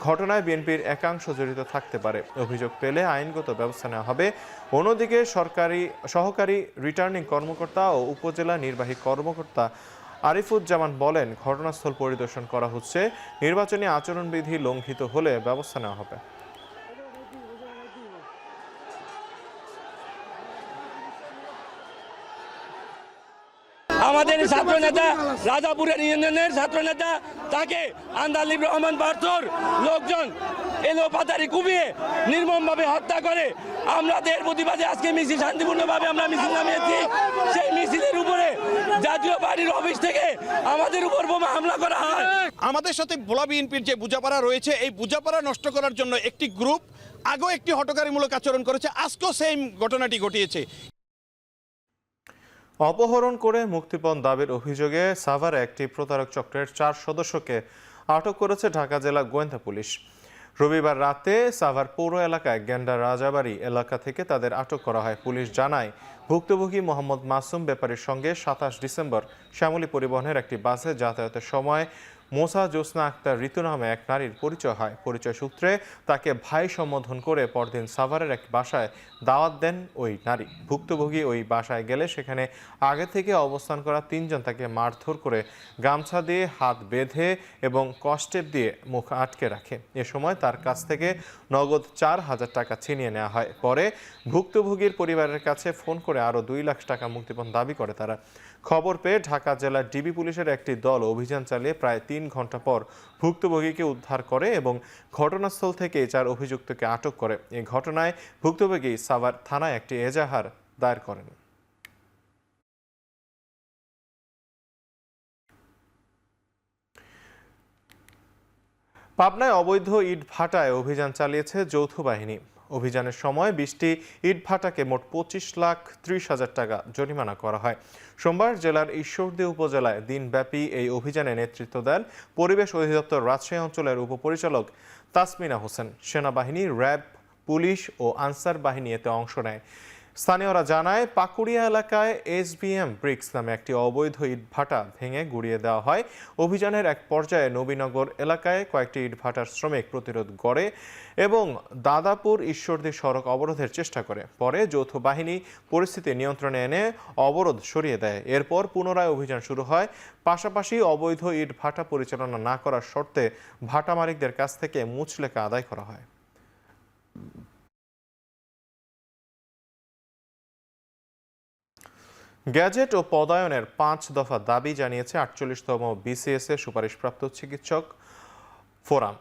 ঘটনায় বিএনপির একাংশ জড়িত থাকতে পারে। অভিযোগ পেলে আইনগত ব্যবস্থা নেওয়া হবে। অন্যদিকে সহকারী রিটার্নিং কর্মকর্তা ও উপজেলা নির্বাহী কর্মকর্তা আরিফুজ্জামান বলেন, ঘটনাস্থল পরিদর্শন করা হচ্ছে, নির্বাচনী আচরণবিধি লঙ্ঘিত হলে ব্যবস্থা নেওয়া হবে। আমাদের ছাত্র নেতা রাজাপুরের ইউনিয়নের ছাত্র নেতা, তাকে আন্দালিব রহমান পার্থর লোকজন এলো পাতারি কুপিয়ে নির্মমভাবে হত্যা করে। আমরা এর প্রতিবাদে আজকে মিছিল শান্তিপূর্ণভাবে আমরা মিছিল নামিয়েছি। সেই মিছিলের উপরে জাতীয় পার্টির অফিস থেকে আমাদের উপর বোমা হামলা করা হয়। আমাদের সাথে ভোলা বিএনপির যে বুঝাপড়া রয়েছে, এই বুঝাপড়া নষ্ট করার জন্য একটি গ্রুপ আগেও একটি হঠকারীমূলক আচরণ করেছে, আজকেও সেম ঘটনাটি ঘটিয়েছে। অপহরণ করে মুক্তিপণ দাবির অভিযোগে সাভারে একটি প্রতারক চক্রের 4 সদস্যকে আটক করেছে ঢাকা জেলা গোয়েন্দা পুলিশ। রবিবার রাতে সাভার পৌর এলাকায় গেন্ডা রাজাবাড়ি এলাকা থেকে তাদের আটক করা হয়। পুলিশ জানায়, ভুক্তভোগী মোহাম্মদ মাসুম ব্যাপারীর সঙ্গে 27 ডিসেম্বর শ্যামলী পরিবহনের একটি বাসে যাতায়াতের সময় মোসা জোসনা আক্তার ঋতু নামে এক নারীর পরিচয় হয়। পরিচয় সূত্রে তাকে ভাই সম্বোধন করে পরদিন সাভারের এক বাসায় দাওয়াত দেন ওই নারী। ভুক্তভোগী ওই বাসায় গেলে সেখানে আগে থেকে অবস্থান করা 3 জন তাকে মারধর করে গামছা দিয়ে হাত বেঁধে এবং কষ্টেপ দিয়ে মুখ আটকে রাখে। এ সময় তার কাছ থেকে নগদ 4,000 টাকা ছিনিয়ে নেওয়া হয়। পরে ভুক্তভোগীর পরিবারের কাছে ফোন করে আরও 2 লাখ টাকা মুক্তিপণ দাবি করে তারা। খবর পেয়ে ঢাকা জেলার ডিবি পুলিশের একটি দল অভিযান চালিয়ে প্রায় 3 ঘন্টা পর ভুক্তভোগীকে উদ্ধার করে এবং ঘটনাস্থল থেকে 4 অভিযুক্তকে আটক করে। এই ঘটনায় ভুক্তভোগী সাভার থানায় একটি এজাহার দায়ের করেন। পাবনায় অবৈধ ইট ভাটায় অভিযান চালিয়েছে যৌথ বাহিনী। অভিযানের সময় 20টি ইটভাটাকে মোট 25,30,000 টাকা জরিমানা করা হয়। সোমবার জেলার ঈশ্বরদী উপজেলায় দিনব্যাপী এই অভিযানে নেতৃত্ব দেন পরিবেশ অধিদপ্তর রাজশাহী অঞ্চলের উপপরিচালক তাসমিনা হোসেন। সেনাবাহিনী, র্যাব, পুলিশ ও আনসার বাহিনী এতে অংশ নেয়। স্থানীয়রা জানায়, পাকুড়িয়া এলাকায় SBM ব্রিক্স নামে একটি অবৈধ ইটভাটা ভেঙে গুড়িয়ে দেওয়া হয়। অভিযানের এক পর্যায়ে নবীনগর এলাকায় কয়েকটি ইটভাটার শ্রমিক প্রতিরোধ গড়ে এবং দাদাপুর ঈশ্বরদী সড়ক অবরোধের চেষ্টা করে। পরে যৌথ বাহিনী পরিস্থিতি নিয়ন্ত্রণে এনে অবরোধ সরিয়ে দেয়। এরপর পুনরায় অভিযান শুরু হয়। পাশাপাশি অবৈধ ইটভাটা পরিচালনা না করার শর্তে ভাটা মালিকদের কাছ থেকে মুচলেকা আদায় করা হয়। গ্যাজেট ও পদায়নের 5 দফা দাবি জানিয়েছে 48তম BCS এর সুপারিশপ্রাপ্ত চিকিৎসক ফোরাম।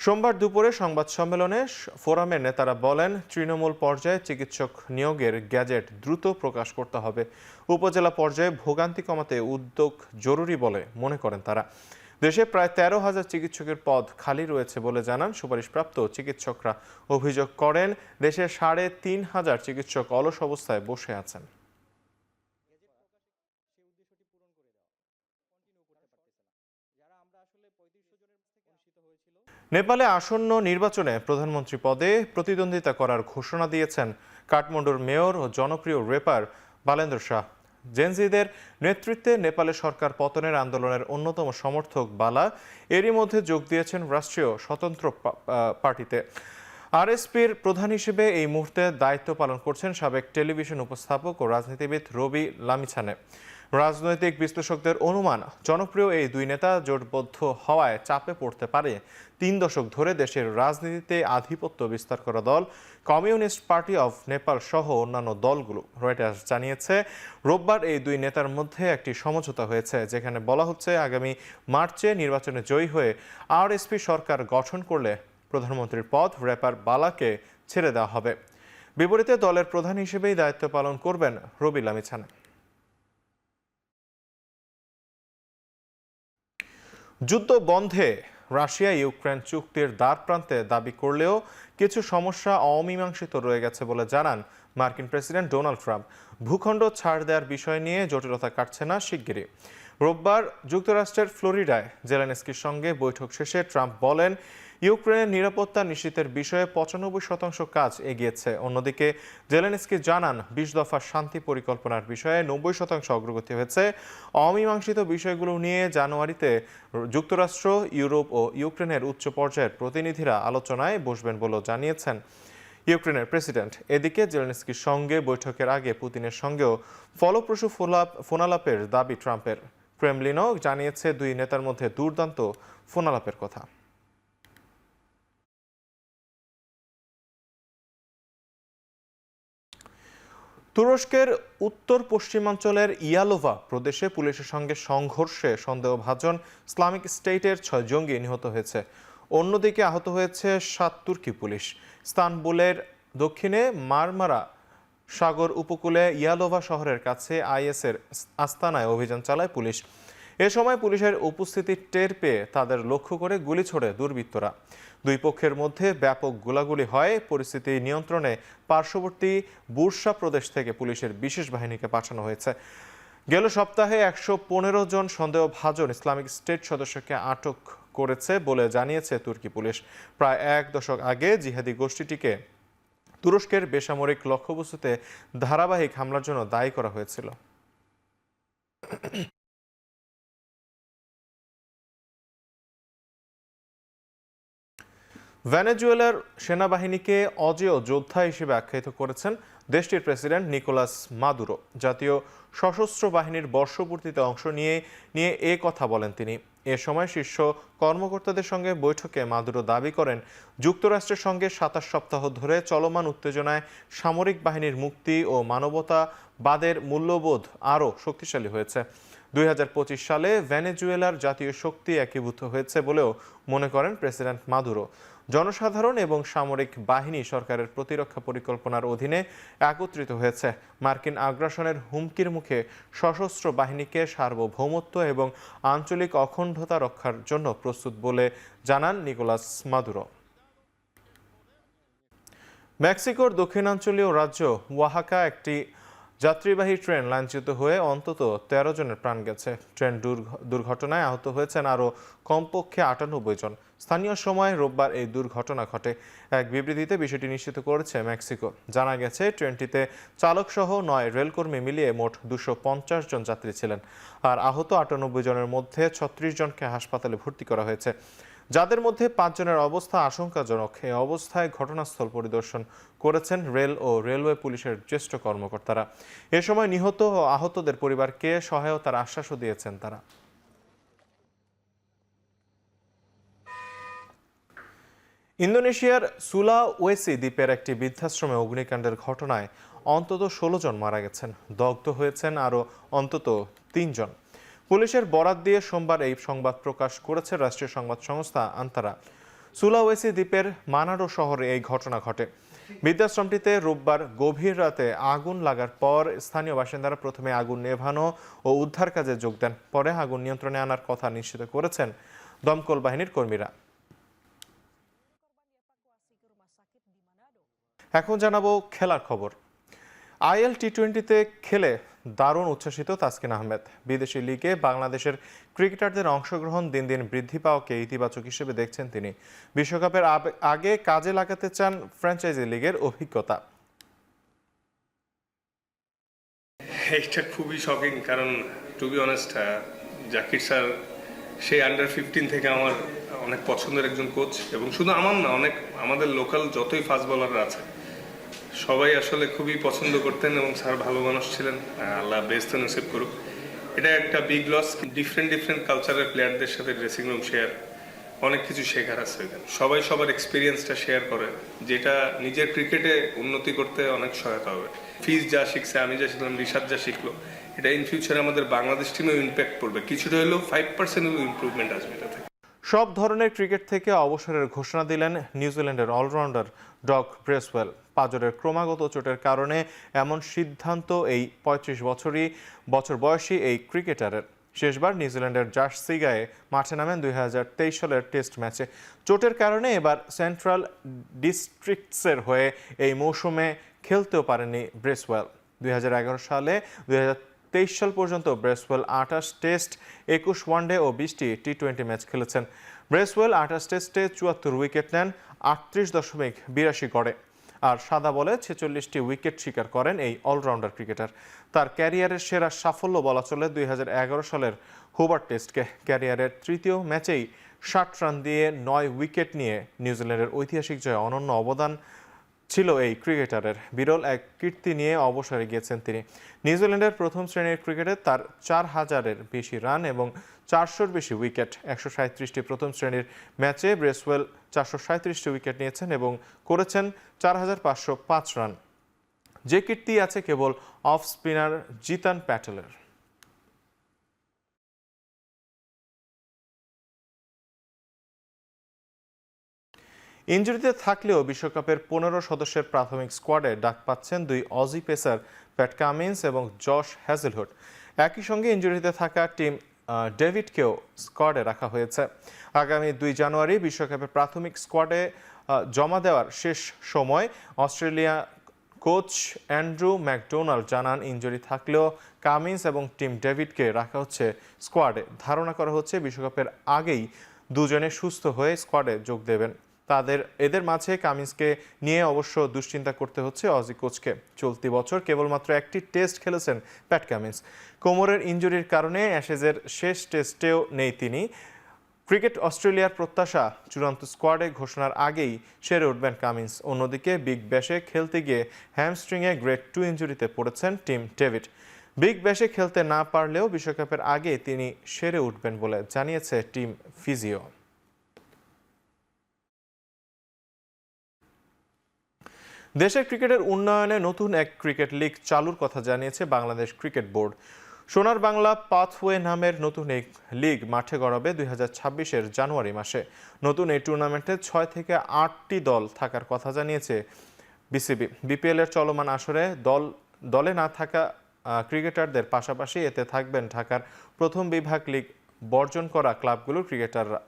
সোমবার দুপুরে সংবাদ সম্মেলনে ফোরামের নেতারা বলেন, তৃণমূল পর্যায়ে চিকিৎসক নিয়োগের গ্যাজেট দ্রুত প্রকাশ করতে হবে। উপজেলা পর্যায়ে ভোগান্তি কমাতে উদ্যোগ জরুরি বলে মনে করেন তারা। দেশে প্রায় 13,000 চিকিৎসকের পদ খালি রয়েছে বলে জানান সুপারিশপ্রাপ্ত চিকিৎসকরা। অভিযোগ করেন, দেশে 3,500 চিকিৎসক অলস অবস্থায় বসে আছেন। নেপালে আসন্ন নির্বাচনে প্রধানমন্ত্রী পদে প্রতিদ্বন্দ্বিতা করার ঘোষণা দিয়েছেন কাঠমান্ডুর মেয়র ও জনপ্রিয় রেপার বালেন্দ্র শাহ। জেনজিদের নেতৃত্বে নেপালে সরকার পতনের আন্দোলনের অন্যতম সমর্থক বালা এরই মধ্যে যোগ দিয়েছেন রাষ্ট্রীয় স্বতন্ত্র পার্টিতে। RSPর প্রধান হিসেবে এই মুহূর্তে দায়িত্ব পালন করছেন সাবেক টেলিভিশন উপস্থাপক ও রাজনীতিবিদ রবি লামিছানে। রাজনৈতিক বিশ্লেষকদের অনুমান, জনপ্রিয় এই দুই নেতা জোটবদ্ধ হওয়ায় চাপে পড়তে পারে 3 দশক ধরে দেশের রাজনীতিতে আধিপত্য বিস্তার করা দল কমিউনিস্ট পার্টি অফ নেপাল সহ অন্যান্য দলগুলো। রয়টার্স জানিয়েছে, রোববার এই দুই নেতার মধ্যে একটি সমঝোতা হয়েছে, যেখানে বলা হচ্ছে আগামী মার্চে নির্বাচনে জয়ী হয়ে RSP সরকার গঠন করলে প্রধানমন্ত্রীর পদ রেপার বালাকে ছেড়ে দেওয়া হবে। বিপরীতে দলের প্রধান হিসেবেই দায়িত্ব পালন করবেন রবি লামিছানে। যুদ্ধ বন্ধে রাশিয়া ইউক্রেন চুক্তির দ্বারপ্রান্তে দাবি করলেও কিছু সমস্যা অমীমাংসিত রয়ে গেছে বলে জানান মার্কিন প্রেসিডেন্ট ডোনাল্ড ট্রাম্প। ভূখণ্ড ছাড় দেওয়ার বিষয় নিয়ে জটিলতা কাটছে না শিগগিরই। রোববার যুক্তরাষ্ট্রের ফ্লোরিডায় জেলেনস্কির সঙ্গে বৈঠক শেষে ট্রাম্প বলেন, ইউক্রেনের নিরাপত্তা নিশ্চিতের বিষয়ে 95% কাজ এগিয়েছে। অন্যদিকে জেলেনস্কি জানান, 20 দফা শান্তি পরিকল্পনার বিষয়ে 90% অগ্রগতি হয়েছে। অমীমাংসিত বিষয়গুলো নিয়ে জানুয়ারিতে যুক্তরাষ্ট্র, ইউরোপ ও ইউক্রেনের উচ্চ পর্যায়ের প্রতিনিধিরা আলোচনায় বসবেন বলেও জানিয়েছেন ইউক্রেনের প্রেসিডেন্ট। এদিকে জেলেনস্কির সঙ্গে বৈঠকের আগে পুতিনের সঙ্গেও ফলপ্রসূ ফোনালাপের দাবি ট্রাম্পের। ক্রেমলিনও জানিয়েছে দুই নেতার মধ্যে দুর্দান্ত ফোনালাপের কথা। তুরস্কের উত্তর পশ্চিমাঞ্চলের ইয়ালোভা প্রদেশে পুলিশের সঙ্গে সংঘর্ষে সন্দেহভাজন ইসলামিক স্টেটের 6 জঙ্গি নিহত হয়েছে। অন্যদিকে আহত হয়েছে 7 তুর্কি পুলিশ। ইস্তানবুলের দক্ষিণে মারমারা সাগর উপকূলে ইয়ালোভা শহরের কাছে IS-এর আস্তানায় অভিযান চালায় পুলিশ। এ সময় পুলিশের উপস্থিতি টের পেয়ে তাদের লক্ষ্য করে গুলি ছোড়ে দুর্বৃত্তরা। দুই পক্ষের মধ্যে ব্যাপক গোলাগুলি হয়। পরিস্থিতি নিয়ন্ত্রণে পার্শ্ববর্তী বুরসা প্রদেশ থেকে পুলিশের বিশেষ বাহিনীকে পাঠানো হয়েছে। গেল সপ্তাহে 115 জন সন্দেহভাজন ইসলামিক স্টেট সদস্যকে আটক করেছে বলে জানিয়েছে তুর্কি পুলিশ। প্রায় 1 দশক আগে জিহাদি গোষ্ঠীটিকে তুরস্কের বেসামরিক লক্ষ্যবস্তুতে ধারাবাহিক হামলার জন্য দায়ী করা হয়েছিল। ভেনেজুয়েলার সেনাবাহিনীকে অজেয় যোদ্ধা হিসেবে আখ্যায়িত করেছেন দেশটির প্রেসিডেন্ট নিকোলাস মাদুরো। জাতীয় সশস্ত্র বাহিনীর বর্ষপূর্তিতে অংশ নিয়ে এ কথা বলেন তিনি। এ সময় শীর্ষ কর্মকর্তাদের সঙ্গে বৈঠকে মাদুরো দাবি করেন, যুক্তরাষ্ট্রের সঙ্গে 27 সপ্তাহ ধরে চলমান উত্তেজনায় সামরিক বাহিনীর মুক্তি ও মানবতাবাদের মূল্যবোধ আরও শক্তিশালী হয়েছে। 2025 সালে ভেনেজুয়েলার জাতীয় শক্তি একীভূত হয়েছে বলেও মনে করেন প্রেসিডেন্ট মাদুরো। জনসাধারণ এবং সামরিক বাহিনী সরকারের প্রতিরক্ষা পরিকল্পনার অধীনে একত্রিত হয়েছে। মার্কিন আগ্রাসনের হুমকির মুখে সশস্ত্র বাহিনীকে সার্বভৌমত্ব এবং আঞ্চলিক অখণ্ডতা রক্ষার জন্য প্রস্তুত বলে জানান নিকোলাস মাদুরো। মেক্সিকোর দক্ষিণাঞ্চলীয় রাজ্য ওয়াহাকা একটি যাত্রীবাহী ট্রেন লাইনচ্যুত হয়ে অন্তত 13 জনের প্রাণ গেছে। ট্রেন দুর্ঘটনায় আহত হয়েছেন আরও কমপক্ষে 98 জন। স্থানীয় সময় রোববার এই দুর্ঘটনা ঘটে। এক বিবৃতিতে বিষয়টি নিশ্চিত করেছে মেক্সিকো। জানা গেছে ট্রেনটিতে চালকসহ 9 রেলকর্মী মিলিয়ে মোট 250 জন যাত্রী ছিলেন। আর আহত 98 জনের মধ্যে 36 জনকে হাসপাতালে ভর্তি করা হয়েছে, যাদের মধ্যে 5 জনের অবস্থা আশঙ্কাজনক। এই অবস্থায় ঘটনাস্থল পরিদর্শন করেছেন রেল ও রেলওয়ে পুলিশের জ্যেষ্ঠ কর্মকর্তারা। এ সময় নিহত ও আহতদের পরিবারকে সহায়তার আশ্বাসও দিয়েছেন তারা। ইন্দোনেশিয়ার সুলাওয়েসি দ্বীপের একটি বৃদ্ধাশ্রমে অগ্নিকাণ্ডের ঘটনায় অন্তত 16 জন মারা গেছেন, দগ্ধ হয়েছেন আরও অন্তত 3 জন। পুলিশের বরাত দিয়ে সোমবার এই সংবাদ প্রকাশ করেছে রাষ্ট্রীয় সংবাদ সংস্থা আন্তারা। সুলাওয়েসি দ্বীপের মানারো শহরে এই ঘটনা ঘটে। বৃদ্ধাশ্রমটিতে রোববার গভীর রাতে আগুন লাগার পর স্থানীয় বাসিন্দারা প্রথমে আগুন নেভানো ও উদ্ধার কাজে যোগ দেন। পরে আগুন নিয়ন্ত্রণে আনার কথা নিশ্চিত করেছেন দমকল বাহিনীর কর্মীরা। এখন জানাবো খেলার খবর। IL T20-তে খেলে দারুণ উচ্ছ্বসিত তাসকিন আহমেদ। বিদেশি লিগে বাংলাদেশের ক্রিকেটারদের অংশগ্রহণ দিন দিন বৃদ্ধি পাওয়াকে ইতিবাচক হিসেবে দেখছেন তিনি। বিশ্বকাপের আগে কাজে লাগাতে চান ফ্র্যাঞ্চাইজি লিগের অভিজ্ঞতা। এটা খুবই শকিং, কারণ to be honest Zakir sir সেই আন্ডার 15 থেকে আমার অনেক পছন্দের একজন কোচ, এবং শুধু আমার না, অনেক আমাদের লোকাল যতই ফাস্ট বোলাররা আছে সবাই আসলে খুবই পছন্দ করতেন, এবং স্যার ভালো মানুষ ছিলেন। আল্লাহ বেস্ট নসিব করুক। এটা একটা বিগ লস। ডিফারেন্ট কালচারের প্লেয়ারদের সাথে ড্রেসিং রুম শেয়ার, অনেক কিছু শেখার আছে এখানে। সবাই সবার এক্সপিরিয়েন্সটা শেয়ার করে, যেটা নিজের ক্রিকেটে উন্নতি করতে অনেক সহায়তা হবে। ফিজ যা শিখছে, আমি যা শিখলাম, রিশাদ যা শিখলো, এটা ইন ফিউচারে আমাদের বাংলাদেশ টিমেও ইম্প্যাক্ট পড়বে। কিছুটা হলেও 5% ইমপ্রুভমেন্ট আসবে এটা থেকে। সব ধরনের ক্রিকেট থেকে অবসরের ঘোষণা দিলেন নিউজিল্যান্ডের অলরাউন্ডার ডগ ব্রেসওয়েল। পাঁজরের ক্রমাগত চোটের কারণে এমন সিদ্ধান্ত এই 35 বছর বয়সী এই ক্রিকেটারের। শেষবার নিউজিল্যান্ডের জার্সি গায়ে মাঠে নামেন 2023 সালের টেস্ট ম্যাচে। চোটের কারণে এবার সেন্ট্রাল ডিস্ট্রিক্টসের হয়ে এই মৌসুমে খেলতেও পারেননি ব্রেসওয়েল। 2011 সালে 2023 সাল পর্যন্ত ব্রেসওয়েল 28 টেস্ট, 21 ওয়ানডে ও 20টি T20 ম্যাচ খেলেছেন। ব্রেসওয়েল 28 টেস্টে 74 উইকেট নেন 38.82 গড়ে, আর সাদা বলে 46টি উইকেট শিকার করেন এই অলরাউন্ডার ক্রিকেটার। তার ক্যারিয়ারের সেরা সাফল্য বলা চলে 2011 সালের হোবার্ট টেস্টকে। ক্যারিয়ারের তৃতীয় ম্যাচেই 60 রান দিয়ে 9 উইকেট নিয়ে নিউজিল্যান্ডের ঐতিহাসিক জয়ে অনন্য অবদান ছিল এই ক্রিকেটারের। বিরল এক কীর্তি নিয়ে অবসরে গিয়েছেন তিনি। নিউজিল্যান্ডের প্রথম শ্রেণীর ক্রিকেটে তার 4000-এর বেশি রান এবং 400-র বেশি উইকেট। 137টি প্রথম শ্রেণীর ম্যাচে ব্রেসওয়েল 437টি উইকেট নিয়েছেন এবং করেছেন 4505 রান, যে কীর্তি আছে কেবল অফ স্পিনার জিতান প্যাটেলের। ইনজুরিতে থাকলেও বিশ্বকাপের 15 সদস্যের প্রাথমিক স্কোয়াডে ডাক পাচ্ছেন 2 অজি পেসার প্যাট কামিন্স এবং জশ হ্যাজেলহুড। একই সঙ্গে ইনজুরিতে থাকা টিম ডেভিডকেও স্কোয়াডে রাখা হয়েছে। আগামী 2 জানুয়ারি বিশ্বকাপের প্রাথমিক স্কোয়াডে জমা দেওয়ার শেষ সময় অস্ট্রেলিয়া কোচ অ্যান্ড্রু ম্যাকডোনাল্ড জানান, ইনজুরি থাকলেও কামিন্স এবং টিম ডেভিডকে রাখা হচ্ছে স্কোয়াডে। ধারণা করা হচ্ছে বিশ্বকাপের আগেই দুজনে সুস্থ হয়ে স্কোয়াডে যোগ দেবেন। এদের মাঝে কামিন্সকে নিয়ে অবশ্য দুশ্চিন্তা করতে হচ্ছে অজি কোচকে। চলতি বছর কেবলমাত্র একটি টেস্ট খেলেছেন প্যাট কামিন্স। কোমরের ইনজুরির কারণে অ্যাশেজের শেষ টেস্টেও নেই তিনি। ক্রিকেট অস্ট্রেলিয়ার প্রত্যাশা চূড়ান্ত স্কোয়াডে ঘোষণার আগেই সেরে উঠবেন কামিন্স। অন্যদিকে বিগ ব্যাশে খেলতে গিয়ে হ্যামস্ট্রিংয়ে গ্রেড 2 ইনজুরিতে পড়েছেন টিম ডেভিড। বিগ ব্যাশে খেলতে না পারলেও বিশ্বকাপের আগে তিনি সেরে উঠবেন বলে জানিয়েছে টিম ফিজিও। দেশের ক্রিকেটের উন্নয়নে নতুন এক ক্রিকেট লিগ চালুর কথা জানিয়েছে বাংলাদেশ ক্রিকেট বোর্ড। সোনার বাংলা পাথওয়ে নামের নতুন এই লিগ মাঠে গড়াবে 2026-এর জানুয়ারি মাসে। নতুন এই টুর্নামেন্টে 6 থেকে 8টি দল থাকার কথা জানিয়েছে বিসিবি। বিপিএল-এর চলমান আসরে দলে না থাকা ক্রিকেটারদের পাশাপাশি এতে থাকবেন ঢাকার প্রথম বিভাগ লিগ বর্জন করা ক্লাবগুলোর ক্রিকেটাররা।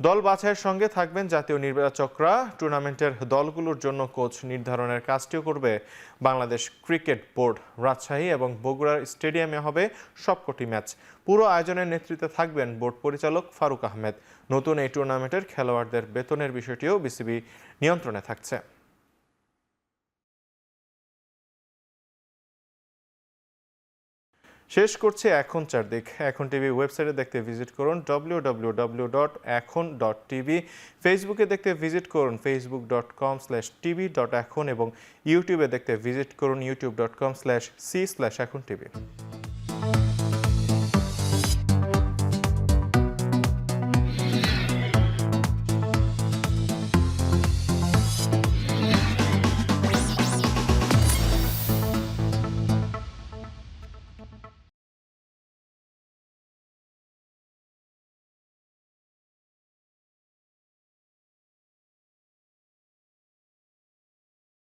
দল বাছাইয়ের সঙ্গে থাকবেন জাতীয় নির্বাচকরা। টুর্নামেন্টের দলগুলোর জন্য কোচ নির্ধারণের কাজটিও করবে বাংলাদেশ ক্রিকেট বোর্ড। রাজশাহী এবং বগুড়ার স্টেডিয়ামে হবে সবকটি ম্যাচ। পুরো আয়োজনের নেতৃত্বে থাকবেন বোর্ড পরিচালক ফারুক আহমেদ। নতুন এই টুর্নামেন্টের খেলোয়াড়দের বেতনের বিষয়টিও বিসিবি নিয়ন্ত্রণে থাকছে। শেষ করছে এখন চারদিক। এখন টিভি ওয়েবসাইটে দেখতে ভিজিট করুন www.ekhon.tv। ফেসবুকে দেখতে ভিজিট করুন facebook.com/tv.ekhon এবং ইউটিউবে দেখতে ভিজিট করুন youtube.com/c/ekhon tv।